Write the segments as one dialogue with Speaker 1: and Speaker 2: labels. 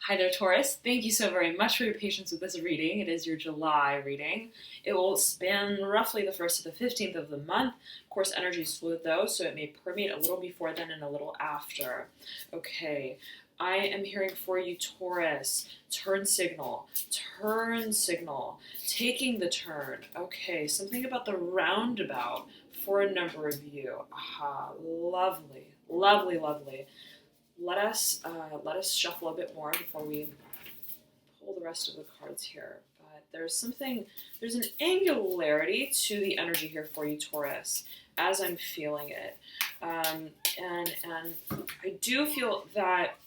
Speaker 1: Hi there, Taurus. Thank you so very much for your patience with this reading. It is your July reading. It will span roughly the 1st to the 15th of the month. Of course, energy is fluid though, so it may permeate a little before then and a little after. Okay, I am hearing for you, Taurus. Turn signal. Turn signal. Taking the turn. Okay, something about the roundabout for a number of you. Aha, lovely, lovely, lovely. Let us shuffle a bit more before we pull the rest of the cards here. But there's an angularity to the energy here for you, Taurus, as I'm feeling it. And I do feel that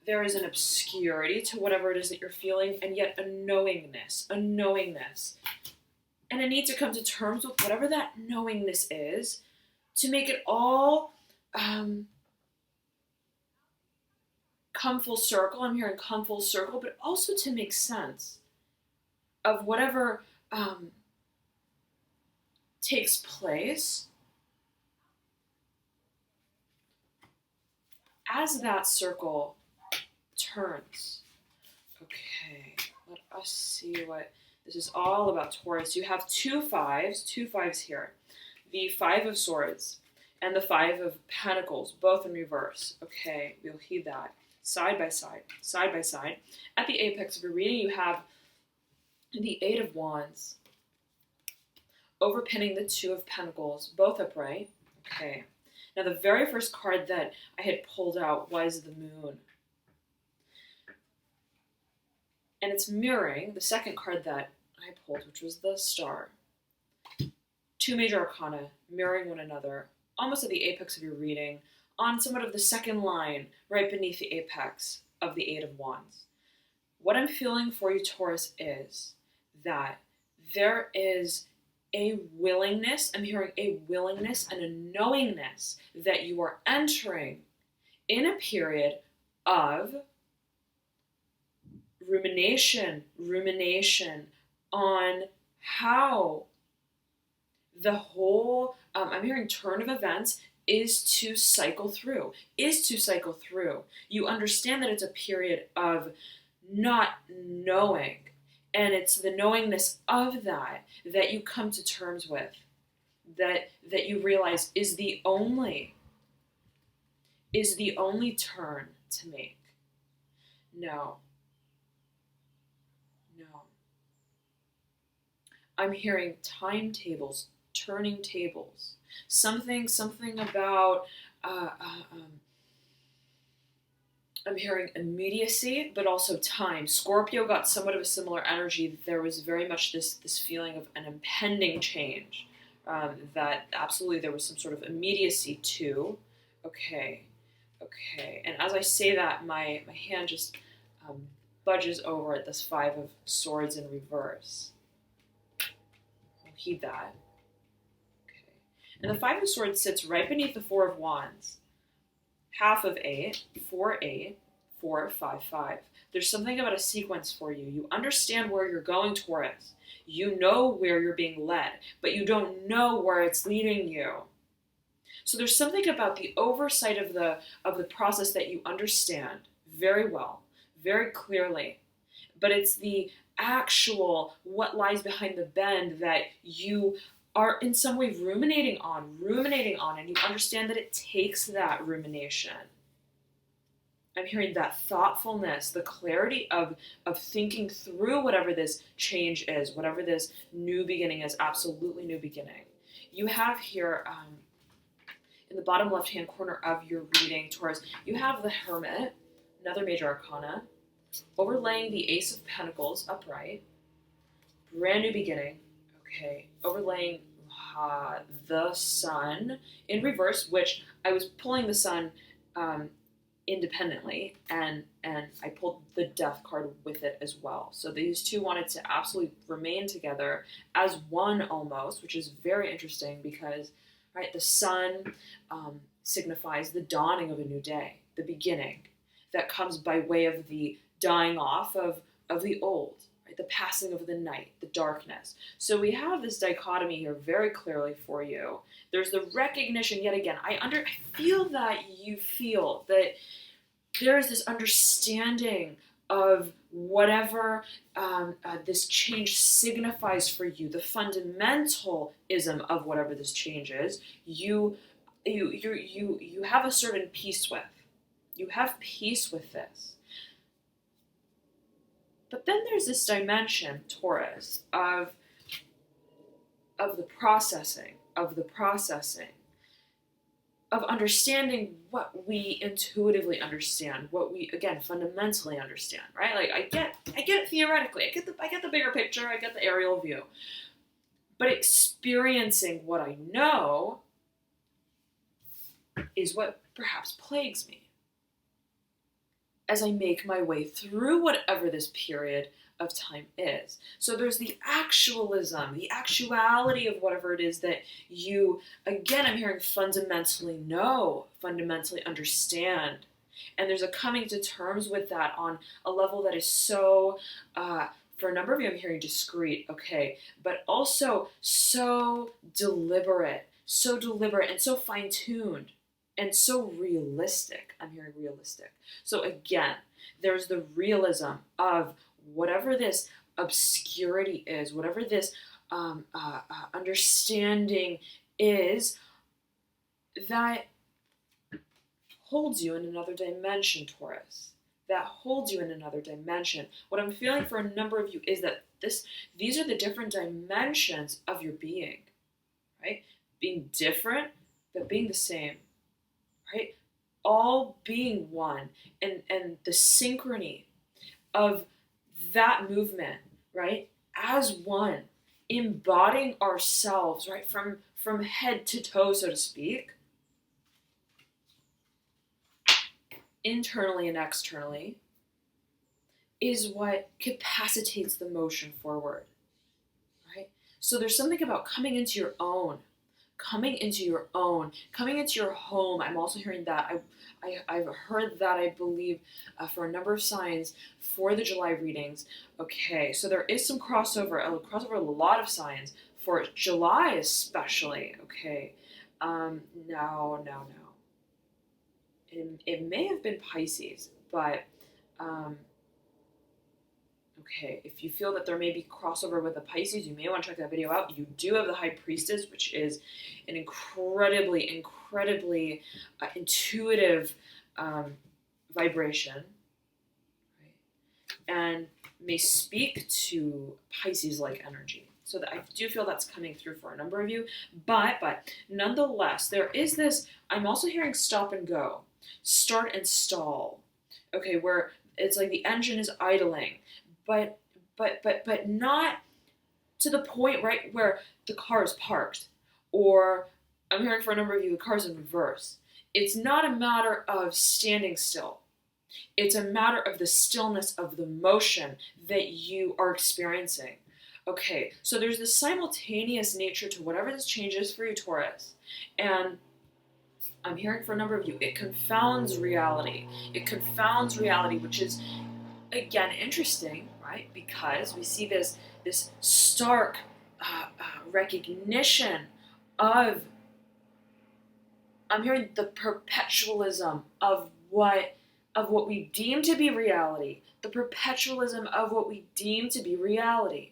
Speaker 1: there is an obscurity to whatever it is that you're feeling, and yet a knowingness, and a need to come to terms with whatever that knowingness is, to make it all come full circle. I'm hearing come full circle, but also to make sense of whatever takes place as that circle turns. Okay, let us see what this is all about, Taurus. You have two fives here. The Five of Swords and the Five of Pentacles, both in reverse. Okay, we'll heed that. Side by side. At the apex of your reading, you have the Eight of Wands, overpinning the Two of Pentacles, both upright. Okay. Now, the very first card that I had pulled out was the Moon. And it's mirroring the second card that I pulled, which was the Star. Two major arcana mirroring one another, almost at the apex of your reading, on somewhat of the second line, right beneath the apex of the Eight of Wands. What I'm feeling for you, Taurus, is that there is a willingness, I'm hearing a willingness and a knowingness that you are entering in a period of rumination on how the whole, I'm hearing turn of events is to cycle through. You understand that it's a period of not knowing, and it's the knowingness of that you come to terms with, that you realize is the only turn to make. No. I'm hearing timetables, turning tables. Something about, I'm hearing immediacy, but also time. Scorpio got somewhat of a similar energy. There was very much this feeling of an impending change, that absolutely there was some sort of immediacy to. Okay. And as I say that, my hand just budges over at this Five of Swords in reverse. I'll heed that. And the Five of Swords sits right beneath the Four of Wands. Half of 8, 4, 8, 4, 5, 5. There's something about a sequence for you. You understand where you're going, Taurus. You know where you're being led, but you don't know where it's leading you. So there's something about the oversight of the process that you understand very well, very clearly. But it's the actual what lies behind the bend that you are in some way ruminating on, and you understand that it takes that rumination. I'm hearing that thoughtfulness, the clarity of thinking through whatever this change is, whatever this new beginning is, absolutely new beginning. You have here, in the bottom left-hand corner of your reading, Taurus, you have the Hermit, another major arcana, overlaying the Ace of Pentacles upright, brand new beginning. Okay, overlaying the Sun in reverse, which I was pulling the Sun independently, and I pulled the Death card with it as well. So these two wanted to absolutely remain together as one almost, which is very interesting because, right, the Sun signifies the dawning of a new day, the beginning that comes by way of the dying off of the old. The passing of the night, the darkness. So we have this dichotomy here very clearly for you. There's the recognition, yet again, I feel that you feel that there is this understanding of whatever this change signifies for you, the fundamentalism of whatever this change is, you have a certain peace with. You have peace with this. But then there's this dimension, Taurus, of the processing, of understanding what we intuitively understand, what we, again, fundamentally understand, right? Like I get it theoretically, I get the bigger picture, I get the aerial view. But experiencing what I know is what perhaps plagues me as I make my way through whatever this period of time is. So there's the actualism, the actuality of whatever it is that you, again, I'm hearing fundamentally know, fundamentally understand. And there's a coming to terms with that on a level that is so, for a number of you, I'm hearing discreet, okay, but also so deliberate and so fine-tuned and so realistic. I'm hearing realistic. So again, there's the realism of whatever this obscurity is, whatever this understanding is, that holds you in another dimension, Taurus. That holds you in another dimension. What I'm feeling for a number of you is that these are the different dimensions of your being, right? Being different, but being the same, right? All being one, and the synchrony of that movement, right? As one, embodying ourselves, right? From head to toe, so to speak, internally and externally, is what capacitates the motion forward, right? So there's something about coming into your home. Coming into your home. I'm also hearing that. I've heard that, I believe, for a number of signs for the July readings. Okay, so there is some crossover a lot of signs for July especially. Okay, no. It may have been Pisces, but okay, if you feel that there may be crossover with the Pisces, you may want to check that video out. You do have the High Priestess, which is an incredibly intuitive vibration, right? And may speak to Pisces-like energy. So that I do feel that's coming through for a number of you. But nonetheless, there is this, I'm also hearing stop and go, start and stall. Okay, where it's like the engine is idling, but not to the point, right, where the car is parked, or I'm hearing for a number of you, the car's in reverse. It's not a matter of standing still. It's a matter of the stillness of the motion that you are experiencing. Okay, so there's this simultaneous nature to whatever this change is for you, Taurus. And I'm hearing for a number of you, it confounds reality. It confounds reality, which is, again, interesting, right? Because we see this stark recognition of, I'm hearing the perpetualism of what we deem to be reality. The perpetualism of what we deem to be reality.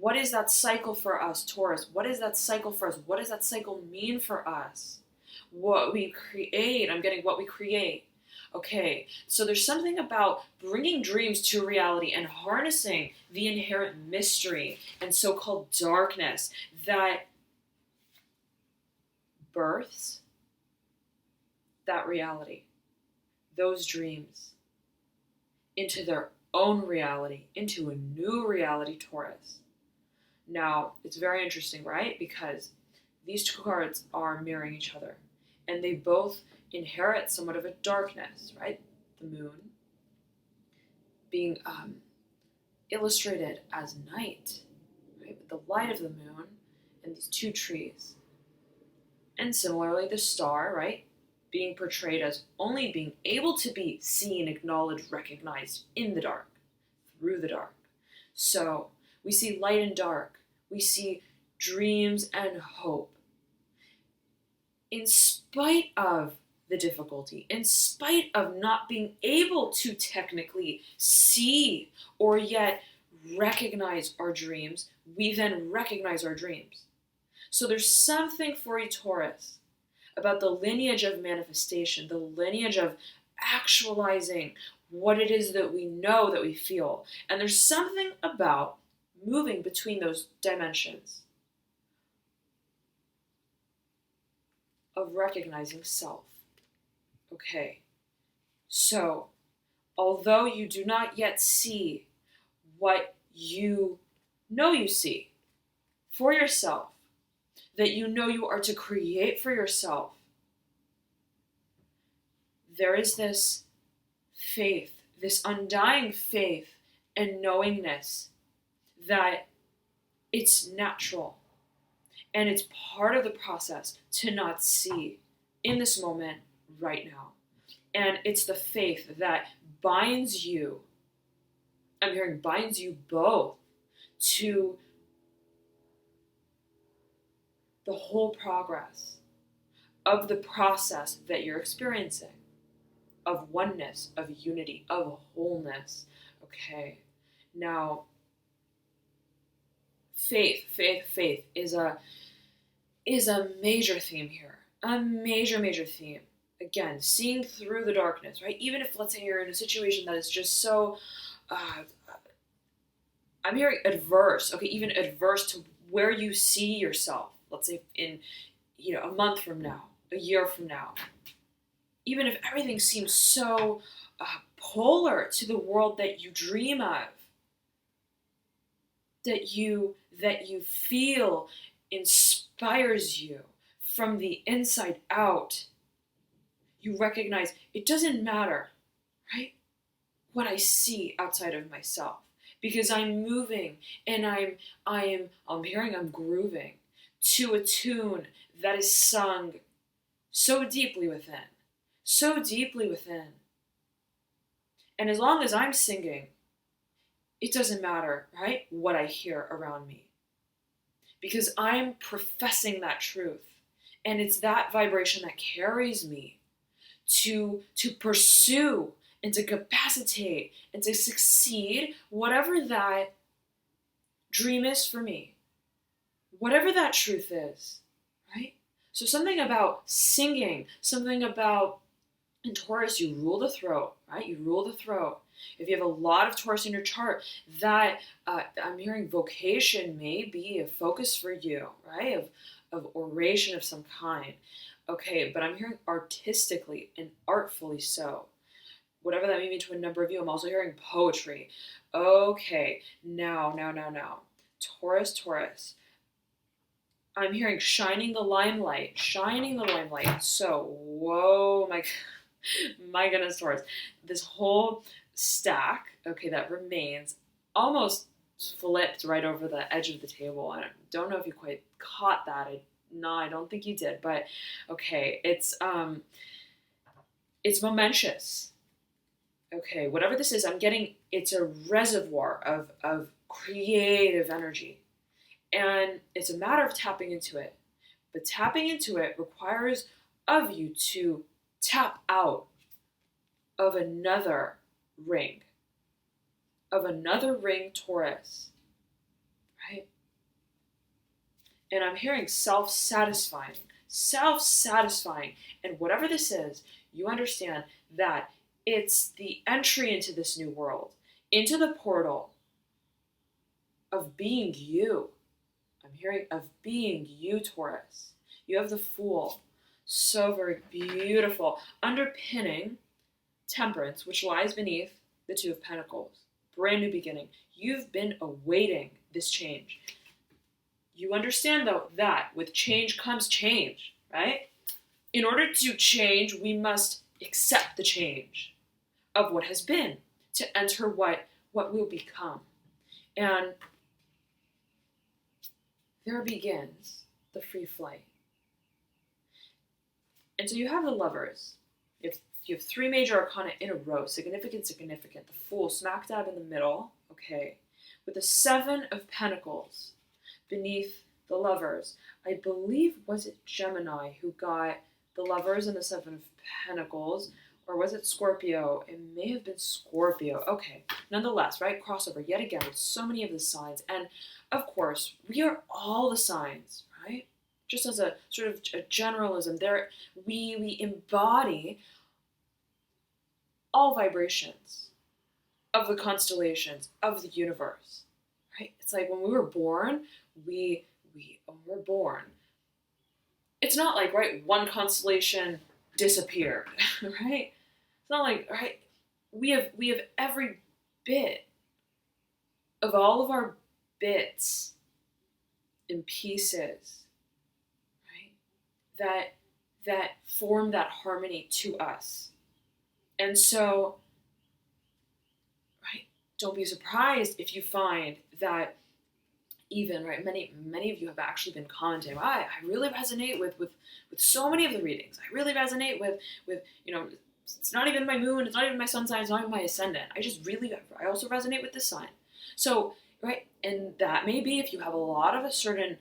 Speaker 1: What is that cycle for us, Taurus? What is that cycle for us? What does that cycle mean for us? What we create. I'm getting what we create. Okay, so there's something about bringing dreams to reality and harnessing the inherent mystery and so-called darkness that births that reality, those dreams, into their own reality, into a new reality, Taurus. Now, it's very interesting, right? Because these two cards are mirroring each other, and they both inherit somewhat of a darkness, right? The moon being illustrated as night, right? With the light of the moon and these two trees. And similarly, the star, right? Being portrayed as only being able to be seen, acknowledged, recognized in the dark, through the dark. So we see light and dark. We see dreams and hope. In spite of the difficulty, in spite of not being able to technically see or yet recognize our dreams, we then recognize our dreams. So there's something for you, Taurus, about the lineage of manifestation, the lineage of actualizing what it is that we know, that we feel. And there's something about moving between those dimensions of recognizing self. Okay, so although you do not yet see what you know you see for yourself, that you know you are to create for yourself, there is this faith, this undying faith and knowingness that it's natural and it's part of the process to not see in this moment right now. And it's the faith that binds you, I'm hearing binds you both to the whole progress of the process that you're experiencing, of oneness, of unity, of wholeness. Okay, now faith is a major theme here, a major theme. Again, seeing through the darkness, right? Even if, let's say, you're in a situation that is just so, I'm hearing adverse, okay, even adverse to where you see yourself, let's say in, a month from now, a year from now. Even if everything seems so polar to the world that you dream of, that you feel inspires you from the inside out, you recognize it doesn't matter, right, what I see outside of myself, because I'm moving and I'm hearing I'm grooving to a tune that is sung so deeply within. And as long as I'm singing, it doesn't matter, right, what I hear around me, because I'm professing that truth. And it's that vibration that carries me to pursue and to capacitate and to succeed, whatever that dream is for me, whatever that truth is, right? So something about singing, something about, in Taurus, you rule the throat, right? You rule the throat. If you have a lot of Taurus in your chart, that I'm hearing vocation may be a focus for you, right? Of oration of some kind. Okay, but I'm hearing artistically and artfully so. Whatever that may mean to a number of you, I'm also hearing poetry. Okay, now. Taurus. I'm hearing shining the limelight. So, whoa, my goodness, Taurus. This whole stack, okay, that remains almost flipped right over the edge of the table. I don't know if you quite caught that. I don't think you did, but okay, it's momentous. Okay, whatever this is, I'm getting, it's a reservoir of creative energy. And it's a matter of tapping into it. But tapping into it requires of you to tap out of another ring. Taurus. Right? And I'm hearing self-satisfying. And whatever this is, you understand that it's the entry into this new world, into the portal of being you. I'm hearing of being you, Taurus. You have the Fool. So very beautiful. Underpinning Temperance, which lies beneath the Two of Pentacles. Brand new beginning. You've been awaiting this change. You understand, though, that with change comes change, right? In order to change, we must accept the change of what has been to enter what will become. And there begins the free flight. And so you have the Lovers. You have three major arcana in a row, significant. The Fool smack dab in the middle, okay, with the Seven of Pentacles beneath the Lovers. I believe, was it Gemini who got the Lovers and the Seven of Pentacles, or was it Scorpio? It may have been Scorpio. Okay, nonetheless, right? Crossover yet again with so many of the signs. And of course, we are all the signs, right? Just as a sort of a generalism, there we embody all vibrations of the constellations of the universe, right? It's like when we were born, when we're born, it's not like, right, one constellation disappeared, right? It's not like, right, we have every bit of all of our bits and pieces, right, that form that harmony to us. And so, right, don't be surprised if you find that even, right, many of you have actually been commenting, wow, I really resonate with so many of the readings. I really resonate with it's not even my moon, it's not even my sun sign, it's not even my ascendant. I also resonate with this sign. So, right, and that may be if you have a lot of a certain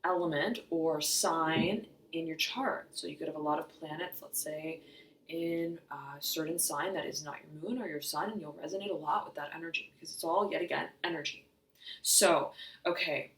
Speaker 1: element or sign in your chart. So you could have a lot of planets, let's say, in a certain sign that is not your moon or your sun, and you'll resonate a lot with that energy because it's all, yet again, energy. So, okay,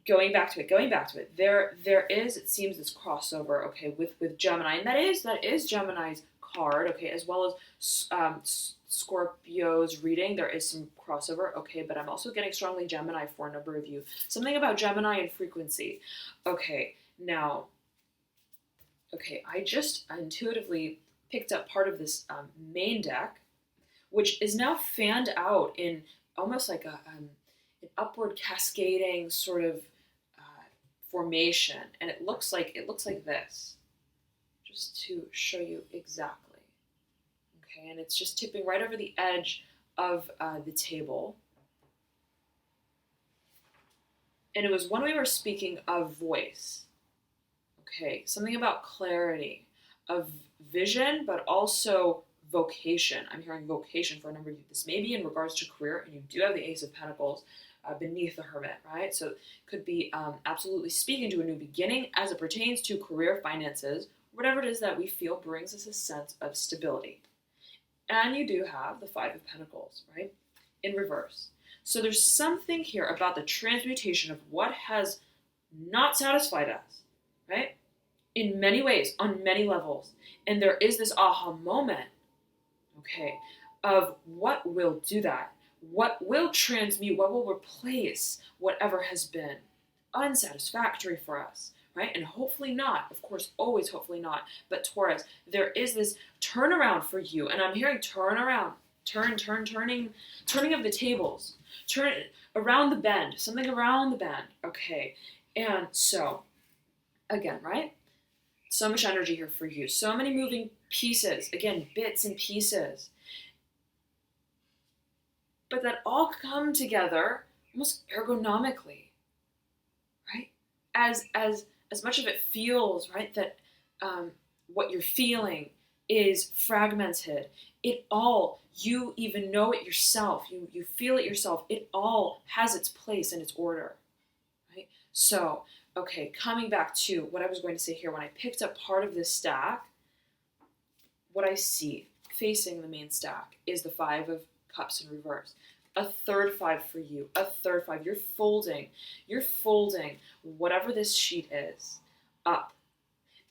Speaker 1: going back to it, there is, it seems, this crossover, okay, with Gemini, and that is Gemini's card, okay, as well as Scorpio's reading. There is some crossover, okay, but I'm also getting strongly Gemini for a number of you. Something about Gemini and frequency. Okay, now, okay, I just intuitively picked up part of this main deck, which is now fanned out in almost like an upward cascading sort of formation, and it looks like this, just to show you exactly. Okay, and it's just tipping right over the edge of the table. And it was when we were speaking of voice. Okay, something about clarity, of vision, but also vocation. I'm hearing vocation for a number of you. This may be in regards to career, and you do have the Ace of Pentacles beneath the Hermit, right? So it could be absolutely speaking to a new beginning as it pertains to career, finances, whatever it is that we feel brings us a sense of stability. And you do have the Five of Pentacles, right, in reverse. So there's something here about the transmutation of what has not satisfied us, right, in many ways, on many levels. And there is this aha moment, okay, of what will do that, what will transmute, what will replace whatever has been unsatisfactory for us, right? And hopefully not, of course, always hopefully not, but Taurus, there is this turnaround for you, and I'm hearing turnaround, turning of the tables, turn around the bend, something around the bend, okay? And so, again, right? So much energy here for you, so many moving pieces, again, bits and pieces, but that all come together almost ergonomically, right? As much of it feels, right, that what you're feeling is fragmented, it all, you even know it yourself, you feel it yourself, it all has its place and its order, right? So, okay, coming back to what I was going to say here, when I picked up part of this stack, what I see facing the main stack is the Five of Cups in reverse. A third five for you, a third five. You're folding whatever this sheet is up,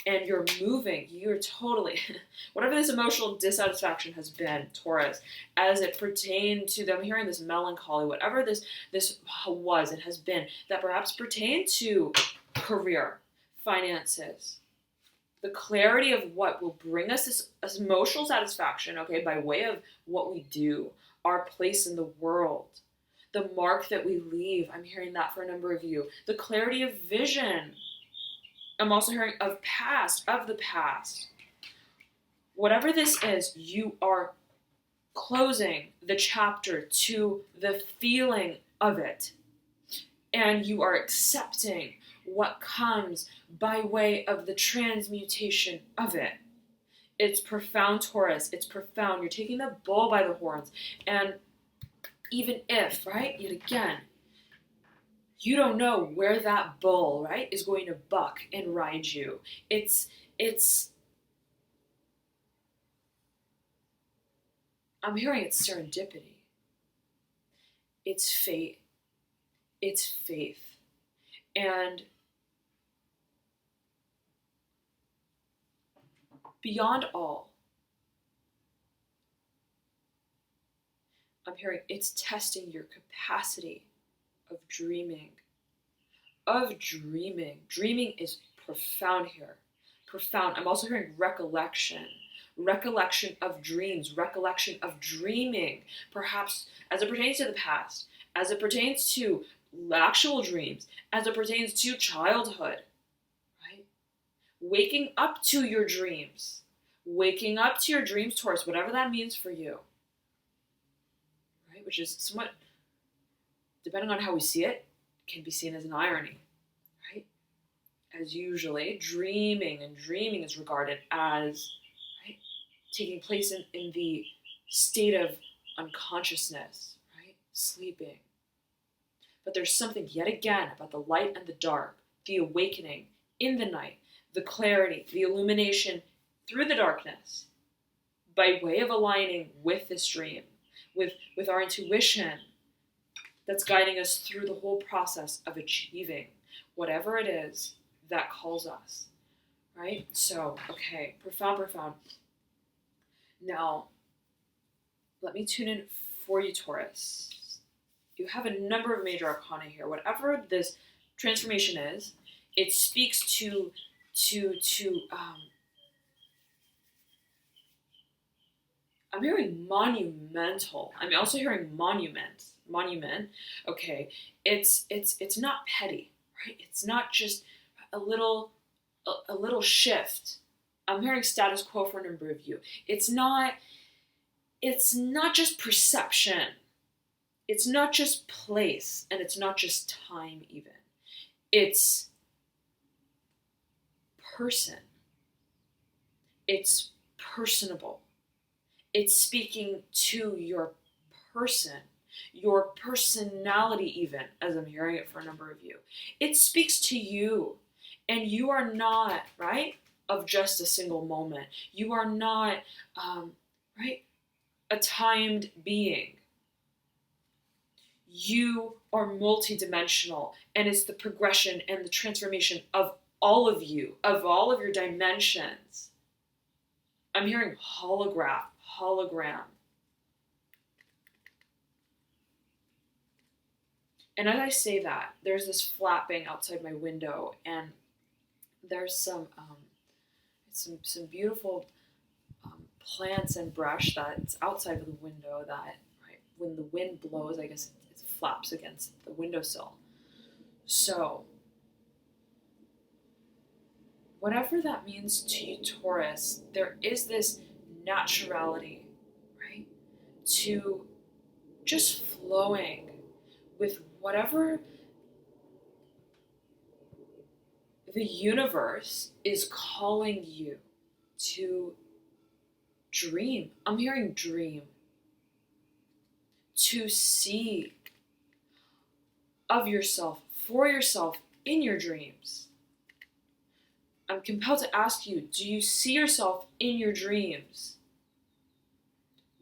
Speaker 1: and you're moving, you're totally, whatever this emotional dissatisfaction has been, Taurus, as it pertained to them, hearing this melancholy, whatever this was and has been, that perhaps pertained to career, finances, the clarity of what will bring us this emotional satisfaction, okay, by way of what we do, our place in the world, the mark that we leave. I'm hearing that for a number of you. The clarity of vision. I'm also hearing of the past. Whatever this is, you are closing the chapter to the feeling of it. And you are accepting what comes by way of the transmutation of it. It's profound, Taurus. It's profound. You're taking the bull by the horns. And even if, right, yet again, You don't know where that bull, right, is going to buck and ride you. It's I'm hearing it's serendipity. It's fate. It's faith. And beyond all, I'm hearing it's testing your capacity of dreaming. Of dreaming. Dreaming is profound here. Profound. I'm also hearing recollection. Recollection of dreams. Recollection of dreaming. Perhaps as it pertains to the past. As it pertains to actual dreams. As it pertains to childhood. Right? Waking up to your dreams. Waking up to your dreams, Taurus, whatever that means for you. Right? Which is somewhat, depending on how we see it, can be seen as an irony, right? As usually, dreaming is regarded as, right, taking place in the state of unconsciousness, right? Sleeping. But there's something yet again about the light and the dark, the awakening in the night, the clarity, the illumination through the darkness, by way of aligning with this dream, with our intuition, that's guiding us through the whole process of achieving whatever it is that calls us, right? So, okay, profound. Now, let me tune in for you, Taurus. You have a number of major arcana here. Whatever this transformation is, it speaks to I'm hearing monumental. I'm also hearing monument. Okay, it's not petty, right? It's not just a little shift. I'm hearing status quo for a number of you. It's not just perception. It's not just place, and it's not just time even. It's person. It's personable. It's speaking to your person, your personality even, as I'm hearing it for a number of you. It speaks to you, and you are not, right, of just a single moment. You are not, right, a timed being. You are multidimensional, and it's the progression and the transformation of all of you, of all of your dimensions. I'm hearing hologram. And as I say that, there's this flapping outside my window, and there's some beautiful plants and brush that's outside of the window that, right, when the wind blows, I guess it flaps against the windowsill. So, whatever that means to you, Taurus, there is this naturality, right, to just flowing with whatever the universe is calling you to dream. I'm hearing dream. To see of yourself, for yourself, in your dreams. I'm compelled to ask you, do you see yourself in your dreams?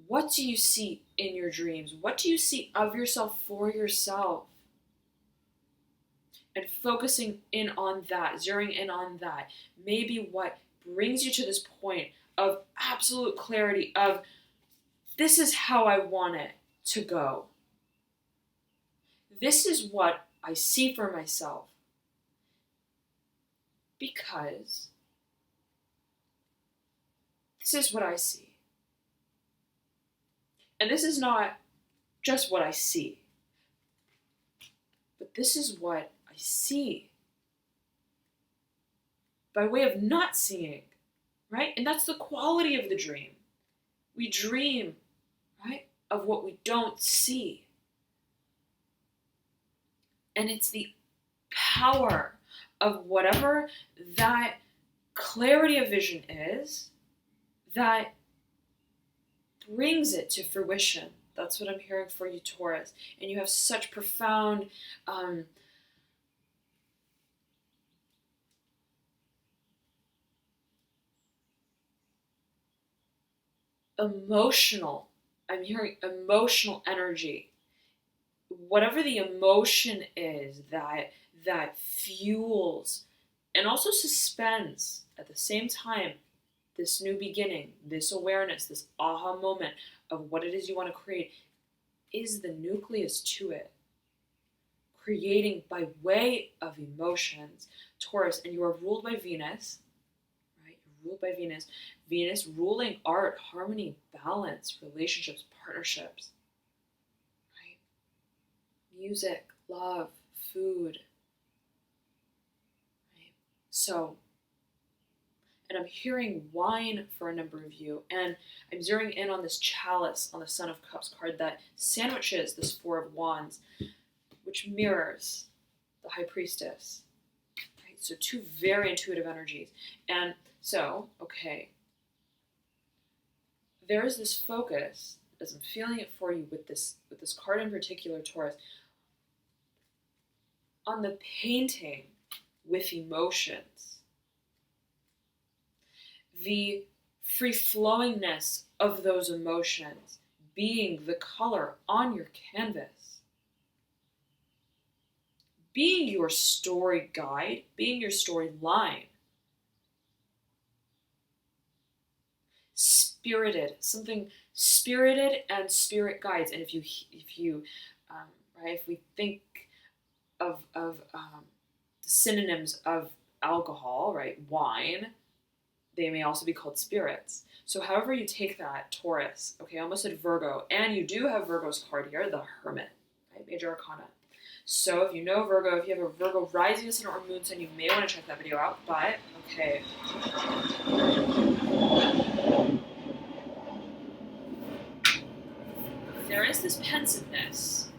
Speaker 1: What do you see in your dreams? What do you see of yourself for yourself? And focusing in on that, zeroing in on that, maybe what brings you to this point of absolute clarity of, this is how I want it to go. This is what I see for myself. Because this is what I see. And this is not just what I see, but this is what I see by way of not seeing, right? And that's the quality of the dream. We dream, right, of what we don't see. And it's the power of whatever that clarity of vision is that brings it to fruition. That's what I'm hearing for you, Taurus. And you have such profound emotional. I'm hearing emotional energy. Whatever the emotion is that fuels and also suspends at the same time this new beginning, this awareness, this aha moment of what it is you want to create is the nucleus to it. Creating by way of emotions, Taurus, and you are ruled by Venus, right? You're ruled by Venus. Venus ruling art, harmony, balance, relationships, partnerships, right? Music, love, food, right? So, and I'm hearing wine for a number of you, and I'm zeroing in on this chalice on the Son of Cups card that sandwiches this Four of Wands, which mirrors the High Priestess. Right? So two very intuitive energies. And so, okay, there is this focus, as I'm feeling it for you with this card in particular, Taurus, on the painting with emotions. The free-flowingness of those emotions being the color on your canvas. Being your story guide, being your storyline. Spirited, something spirited and spirit guides. And if you right, if we think of the synonyms of alcohol, right, wine, they may also be called spirits. So however you take that, Taurus, okay, I almost said Virgo, and you do have Virgo's card here, the Hermit, right, Major Arcana. So if you know Virgo, if you have a Virgo rising sign or moon sign, you may want to check that video out, but, okay. There is this pensiveness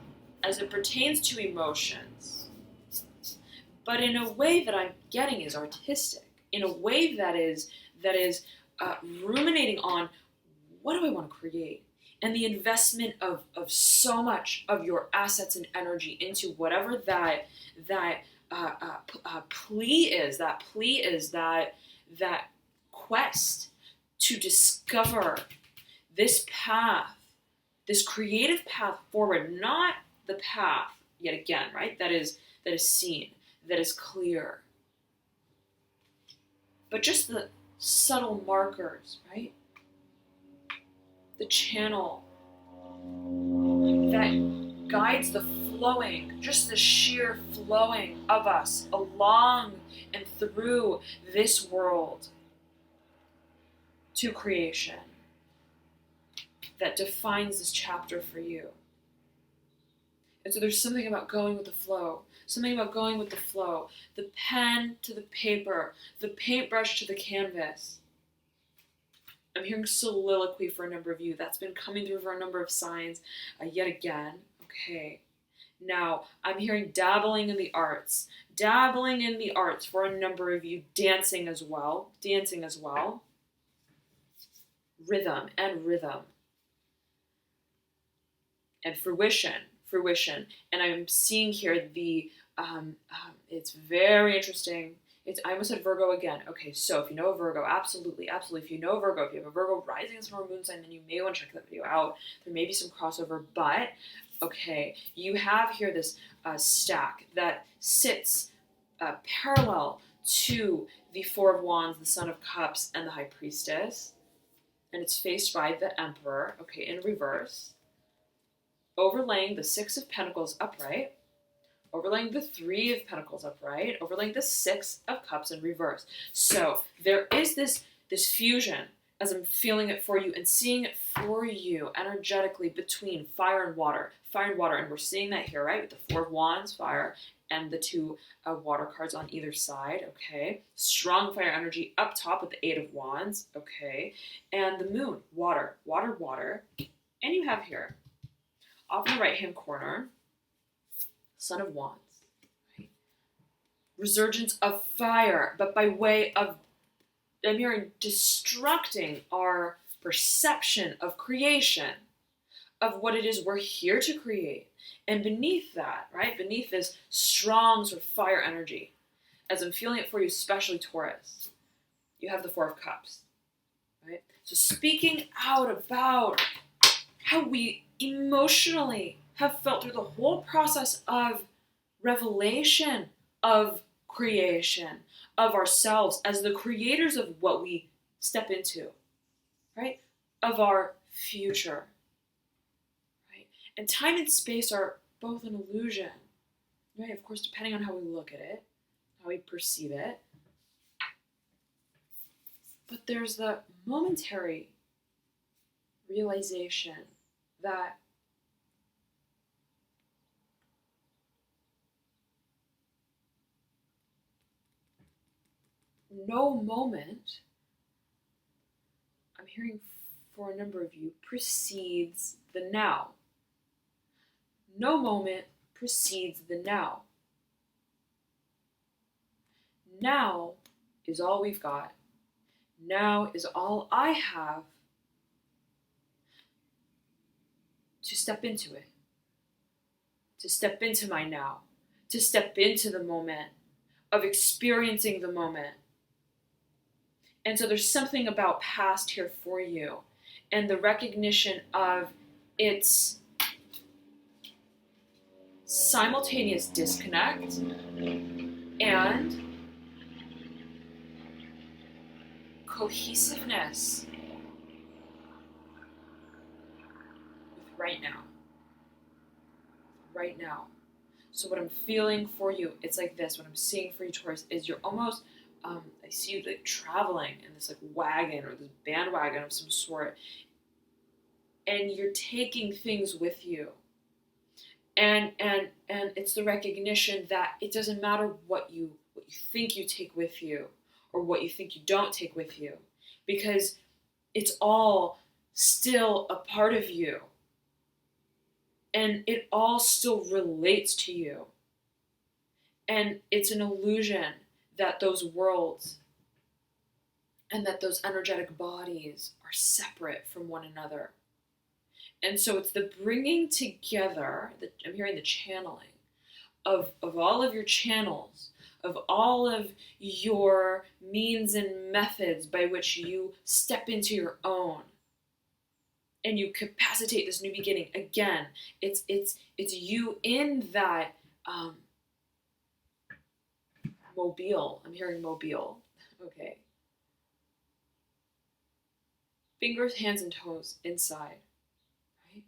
Speaker 1: as it pertains to emotions, but in a way that I'm getting is artistic, in a way that is ruminating on what do I want to create, and the investment of so much of your assets and energy into whatever that plea is. That plea is that quest to discover this path, this creative path forward, not the path yet again, right? That is seen, that is clear, but just the subtle markers, right? The channel that guides the flowing, just the sheer flowing of us along and through this world to creation that defines this chapter for you. And so there's something about going with the flow, the pen to the paper, the paintbrush to the canvas. I'm hearing soliloquy for a number of you. That's been coming through for a number of signs yet again. Okay. Now, I'm hearing dabbling in the arts for a number of you, dancing as well. Rhythm. And fruition. And I'm seeing here the, it's very interesting. I almost said Virgo again. Okay, so if you know a Virgo, absolutely. If you know a Virgo, if you have a Virgo rising and or moon sign, then you may want to check that video out. There may be some crossover, but okay, you have here this stack that sits parallel to the Four of Wands, the Son of Cups, and the High Priestess, and it's faced by the Emperor, okay, in reverse, overlaying the Six of Pentacles upright, overlaying the Three of Pentacles upright, overlaying the Six of Cups in reverse. So there is this fusion, as I'm feeling it for you and seeing it for you energetically between fire and water, and we're seeing that here, right, with the Four of Wands, fire, and the two water cards on either side, okay? Strong fire energy up top with the Eight of Wands, okay? And the moon, water. And you have here, off in the right-hand corner, Son of Wands, right? Resurgence of fire, but by way of, I'm hearing, destructing our perception of creation, of what it is we're here to create. And beneath that, right, beneath this strong sort of fire energy, as I'm feeling it for you, especially Taurus, you have the Four of Cups, right? So speaking out about how we emotionally have felt through the whole process of revelation, of creation, of ourselves as the creators of what we step into, right? Of our future, right? And time and space are both an illusion, right? Of course, depending on how we look at it, how we perceive it. But there's the momentary realization that no moment, I'm hearing for a number of you, precedes the now. No moment precedes the now. Now is all we've got. Now is all I have to step into it, to step into my now, to step into the moment of experiencing the moment. And so there's something about past here for you, and the recognition of its simultaneous disconnect and cohesiveness with right now. Right now. So what I'm feeling for you, it's like this. What I'm seeing for you, Taurus, is you're almost, I see you like traveling in this like wagon or this bandwagon of some sort, and you're taking things with you. And it's the recognition that it doesn't matter what you think you take with you or what you think you don't take with you, because it's all still a part of you. And it all still relates to you. And it's an illusion that those worlds and that those energetic bodies are separate from one another. And so it's the bringing together, I'm hearing the channeling, of all of your channels, of all of your means and methods by which you step into your own. And you capacitate this new beginning. Again, it's you in that mobile. I'm hearing mobile. Okay. Fingers, hands, and toes inside. Right?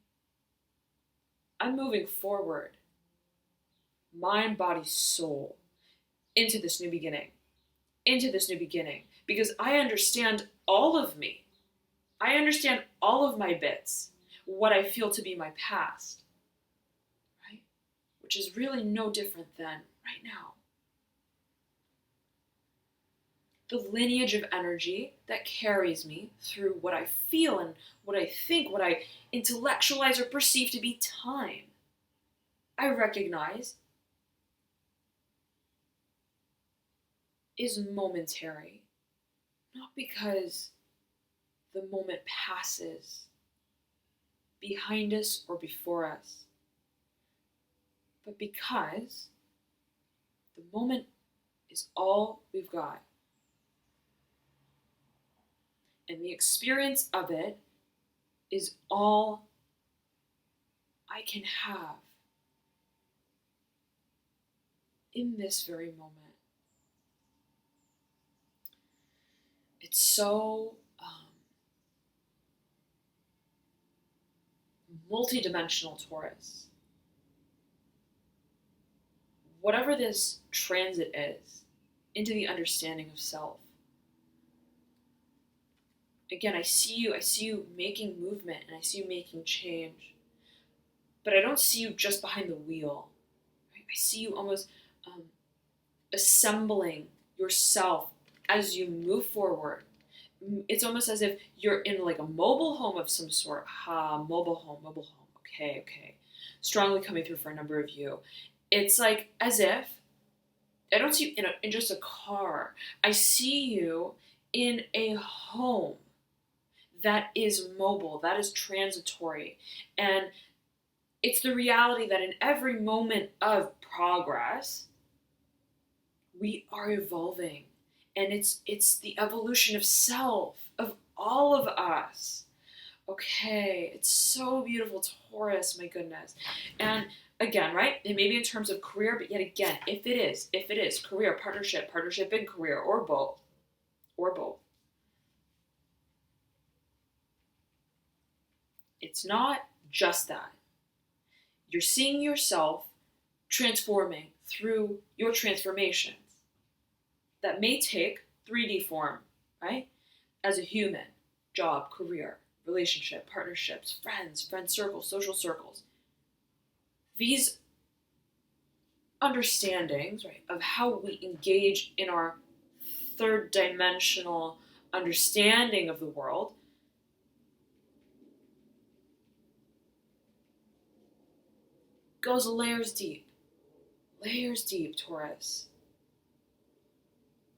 Speaker 1: I'm moving forward. Mind, body, soul. Into this new beginning. Into this new beginning. Because I understand all of me. I understand all of my bits, what I feel to be my past, right? Which is really no different than right now. The lineage of energy that carries me through what I feel and what I think, what I intellectualize or perceive to be time, I recognize is momentary, not because the moment passes behind us or before us, but because the moment is all we've got. And the experience of it is all I can have in this very moment. It's so multi-dimensional, Taurus. Whatever this transit is into the understanding of self. Again, I see you making movement and I see you making change. But I don't see you just behind the wheel. Right? I see you almost assembling yourself as you move forward. It's almost as if you're in like a mobile home of some sort. Mobile home. Okay. Strongly coming through for a number of you. It's like as if, I don't see you in just a car. I see you in a home that is mobile, that is transitory. And it's the reality that in every moment of progress, we are evolving. And it's the evolution of self, of all of us. Okay, it's so beautiful, Taurus, my goodness. And again, right? It may be in terms of career, but yet again, if it is career, partnership in career, or both, it's not just that. You're seeing yourself transforming through your transformations that may take 3D form, right? As a human, job, career, relationship, partnerships, friend circles, social circles. These understandings, right, of how we engage in our third dimensional understanding of the world goes layers deep, Taurus.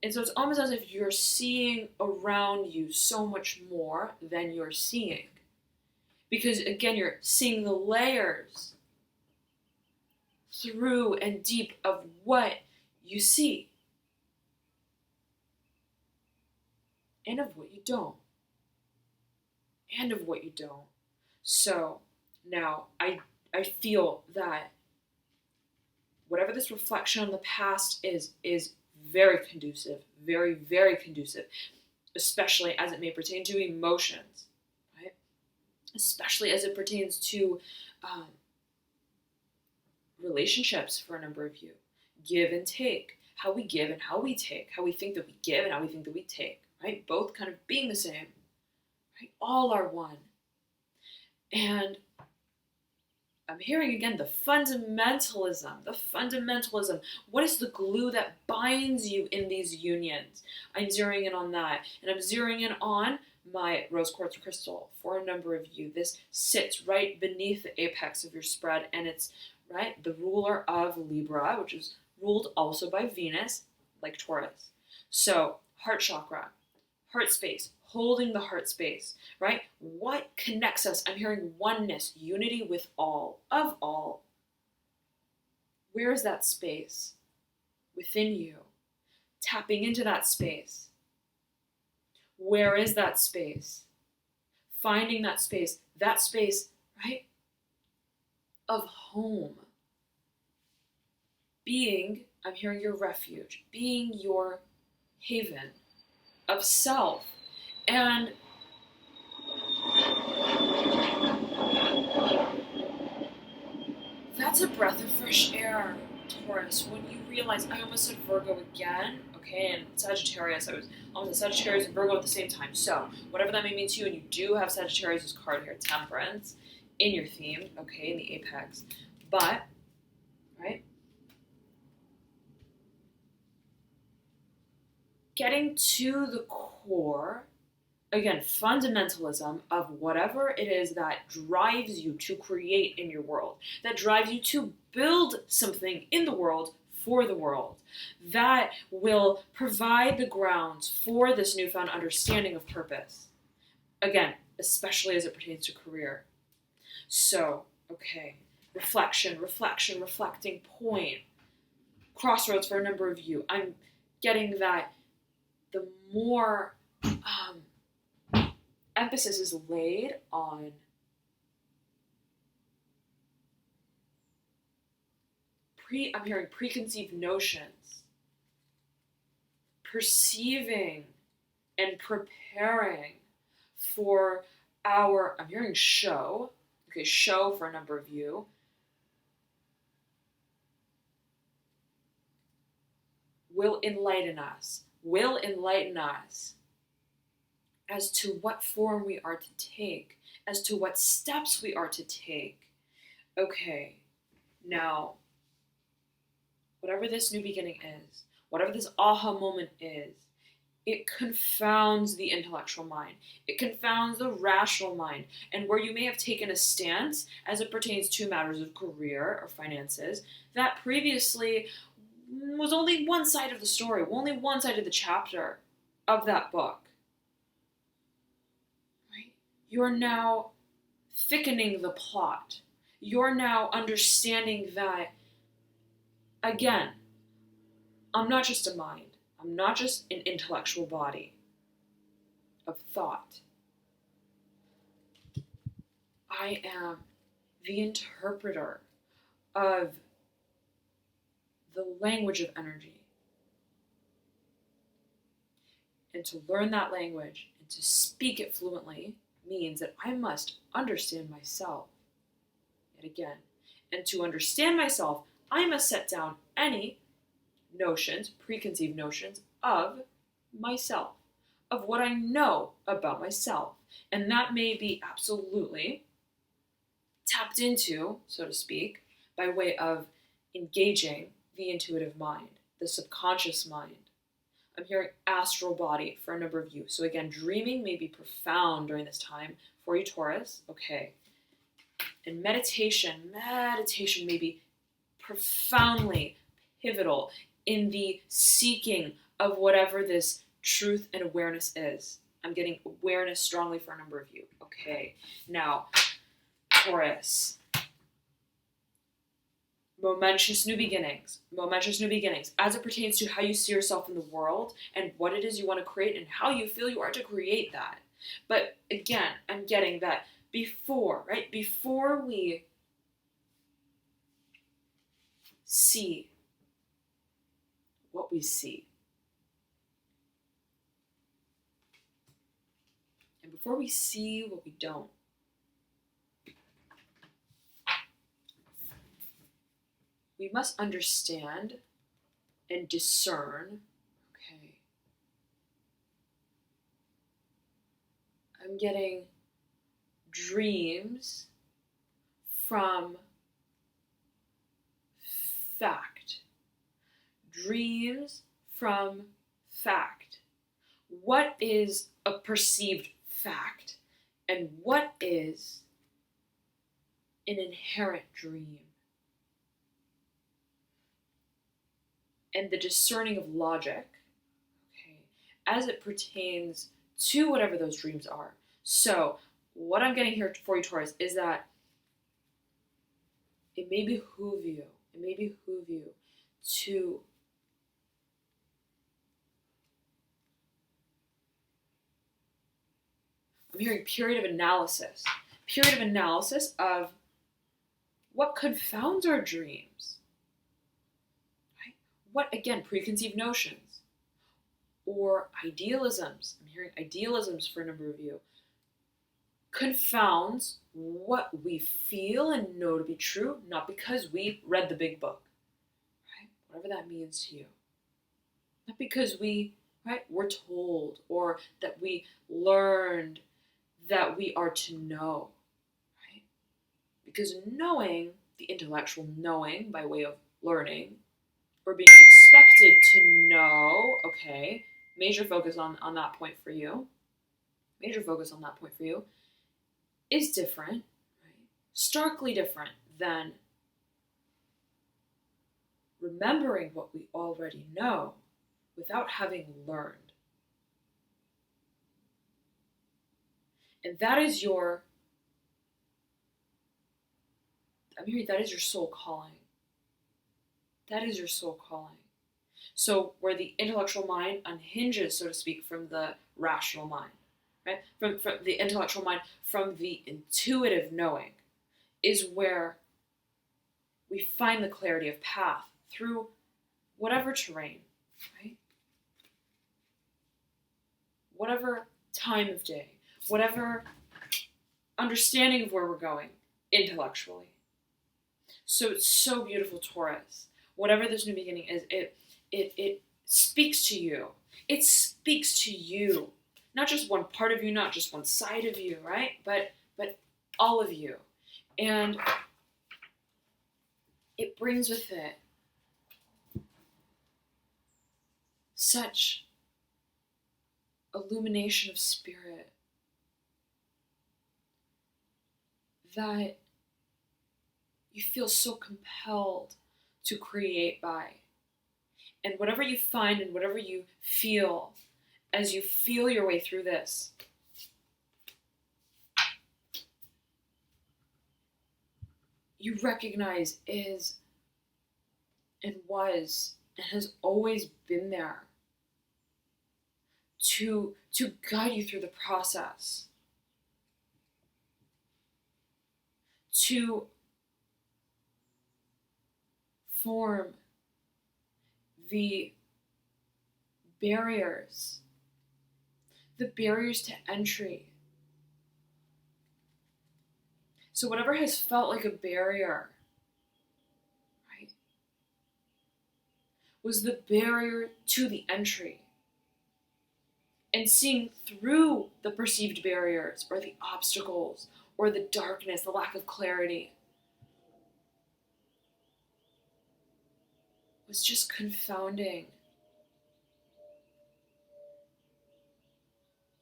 Speaker 1: And so it's almost as if you're seeing around you so much more than you're seeing. Because again, you're seeing the layers through and deep of what you see. And of what you don't. So now I feel that whatever this reflection on the past is very conducive, very, very conducive, especially as it may pertain to emotions, right? Especially as it pertains to relationships for a number of you. Give and take. How we give and how we take. How we think that we give and how we think that we take, right? Both kind of being the same, right? All are one. And I'm hearing again the fundamentalism. What is the glue that binds you in these unions? I'm zeroing in on that. And I'm zeroing in on my rose quartz crystal for a number of you. This sits right beneath the apex of your spread, and it's right the ruler of Libra, which is ruled also by Venus, like Taurus. So heart chakra, heart space, holding the heart space, right? What connects us? I'm hearing oneness, unity with all, of all. Where is that space within you? Tapping into that space. Where is that space? Finding that space, right? Of home. Being, I'm hearing your refuge, being your haven of self. And that's a breath of fresh air, Taurus. When you realize, I almost said Virgo again, okay, and Sagittarius, I was almost a Sagittarius and Virgo at the same time. So, whatever that may mean to you, and you do have Sagittarius' card here, Temperance, in your theme, okay, in the apex. But, right, getting to the core, again, fundamentalism of whatever it is that drives you to create in your world, that drives you to build something in the world for the world, that will provide the grounds for this newfound understanding of purpose. Again, especially as it pertains to career. So, okay, reflecting point, crossroads for a number of you. I'm getting that the more emphasis is laid on I'm hearing preconceived notions, perceiving and preparing for I'm hearing show for a number of you. Will enlighten us as to what form we are to take, as to what steps we are to take. Okay, now, whatever this new beginning is, whatever this aha moment is, it confounds the intellectual mind. It confounds the rational mind. And where you may have taken a stance as it pertains to matters of career or finances, that previously was only one side of the story, only one side of the chapter of that book. Right? You're now thickening the plot. You're now understanding that, again, I'm not just a mind. I'm not just an intellectual body of thought. I am the interpreter of the language of energy. And to learn that language and to speak it fluently means that I must understand myself. Yet again. And to understand myself, I must set down any notions, preconceived notions of myself, of what I know about myself. And that may be absolutely tapped into, so to speak, by way of engaging the intuitive mind, the subconscious mind. I'm hearing astral body for a number of you. So again, dreaming may be profound during this time for you, Taurus. Okay. And meditation may be profoundly pivotal in the seeking of whatever this truth and awareness is. I'm getting awareness strongly for a number of you. Okay. Now, Taurus. Momentous new beginnings as it pertains to how you see yourself in the world and what it is you want to create and how you feel you are to create that. But again, I'm getting that before we see what we see, and before we see what we don't, we must understand and discern. Okay. I'm getting dreams from fact. Dreams from fact. What is a perceived fact? And what is an inherent dream? And the discerning of logic, okay, as it pertains to whatever those dreams are. So, what I'm getting here for you, Taurus, is that it may behoove you to I'm hearing period of analysis of what confounds our dreams. What, again, preconceived notions or idealisms, I'm hearing idealisms for a number of you, confounds what we feel and know to be true, not because we read the big book, right? Whatever that means to you. Not because we, were told or that we learned that we are to know, right? Because knowing, the intellectual knowing by way of learning, or being expected to know, okay, major focus on that point for you, is different, right? Starkly different than remembering what we already know without having learned. And that is your soul calling. That is your soul calling. So where the intellectual mind unhinges, so to speak, from the rational mind, right? From the intellectual mind, from the intuitive knowing, is where we find the clarity of path through whatever terrain, right? Whatever time of day, whatever understanding of where we're going intellectually. So it's so beautiful, Taurus. Whatever this new beginning is, it speaks to you. It speaks to you. Not just one part of you, not just one side of you, right? But all of you. And it brings with it such illumination of spirit that you feel so compelled to create by. And whatever you find and whatever you feel as you feel your way through this, you recognize is and was and has always been there to guide you through the process. to form the barriers to entry. So whatever has felt like a barrier, right, was the barrier to the entry. And seeing through the perceived barriers or the obstacles or the darkness, the lack of clarity, was just confounding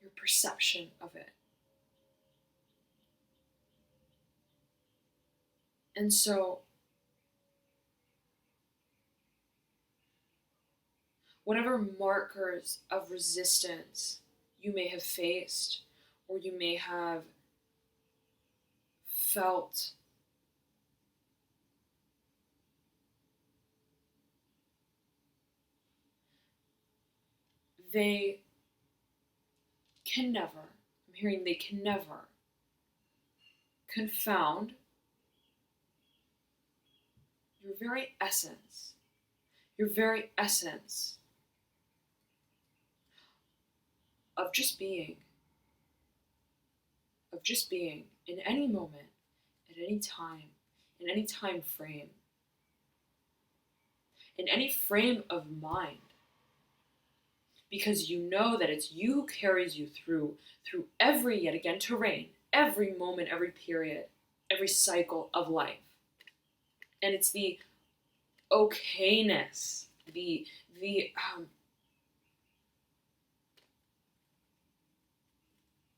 Speaker 1: your perception of it. And so, whatever markers of resistance you may have faced, or you may have felt, they can never, I'm hearing they can never confound your very essence of just being in any moment, at any time, in any time frame, in any frame of mind, because you know that it's you who carries you through every, yet again, terrain, every moment, every period, every cycle of life. And it's the okayness, the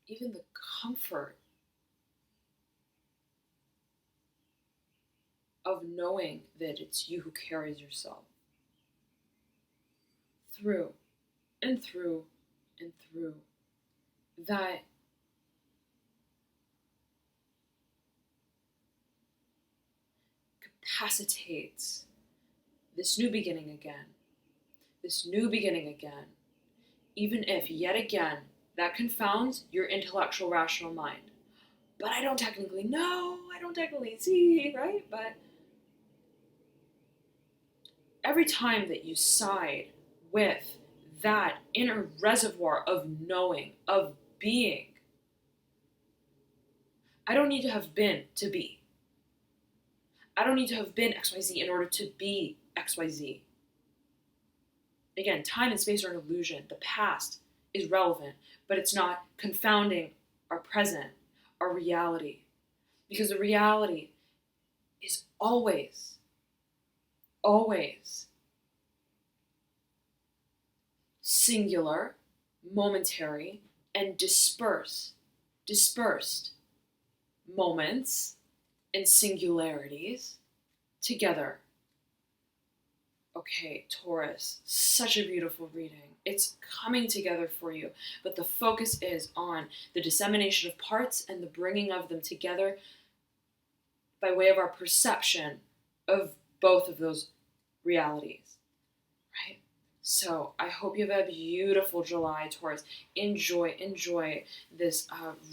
Speaker 1: even the comfort of knowing that it's you who carries yourself through and through and through, that capacitates this new beginning again, even if yet again that confounds your intellectual rational mind. But I don't technically know, I don't technically see, right? But every time that you side with that inner reservoir of knowing, of being, I don't need to have been to be. I don't need to have been XYZ in order to be XYZ. Again, time and space are an illusion. The past is relevant, but it's not confounding our present, our reality. Because the reality is always singular, momentary, and dispersed moments and singularities together. Okay, Taurus, such a beautiful reading. It's coming together for you, but the focus is on the dissemination of parts and the bringing of them together by way of our perception of both of those realities, right? So I hope you have a beautiful July, Taurus. Enjoy this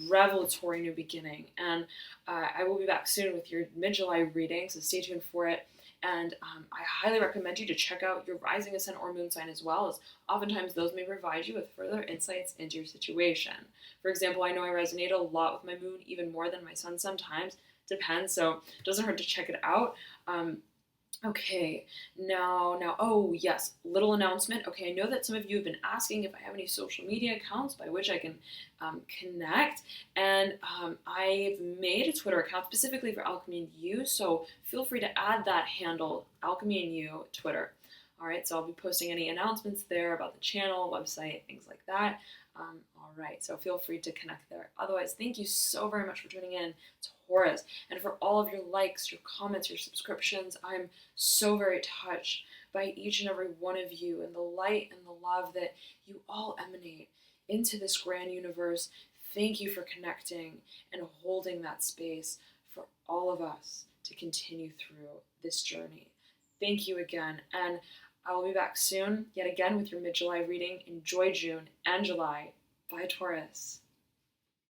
Speaker 1: revelatory new beginning. And I will be back soon with your mid-July reading, so stay tuned for it. And I highly recommend you to check out your rising, ascendant, or moon sign as well, as oftentimes those may provide you with further insights into your situation. For example, I know I resonate a lot with my moon, even more than my sun sometimes. Depends, so it doesn't hurt to check it out. Okay, now, oh yes, little announcement. Okay, I know that some of you have been asking if I have any social media accounts by which I can connect, and I've made a Twitter account specifically for Alchemy and You, so feel free to add that handle, Alchemy and You, Twitter. All right, so I'll be posting any announcements there about the channel, website, things like that. All right, so feel free to connect there. Otherwise, thank you so very much for tuning in, Taurus, and for all of your likes, your comments, your subscriptions. I'm so very touched by each and every one of you and the light and the love that you all emanate into this grand universe. Thank you for connecting and holding that space for all of us to continue through this journey. Thank you again, and I will be back soon, yet again, with your mid-July reading. Enjoy June and July. Bye, Taurus.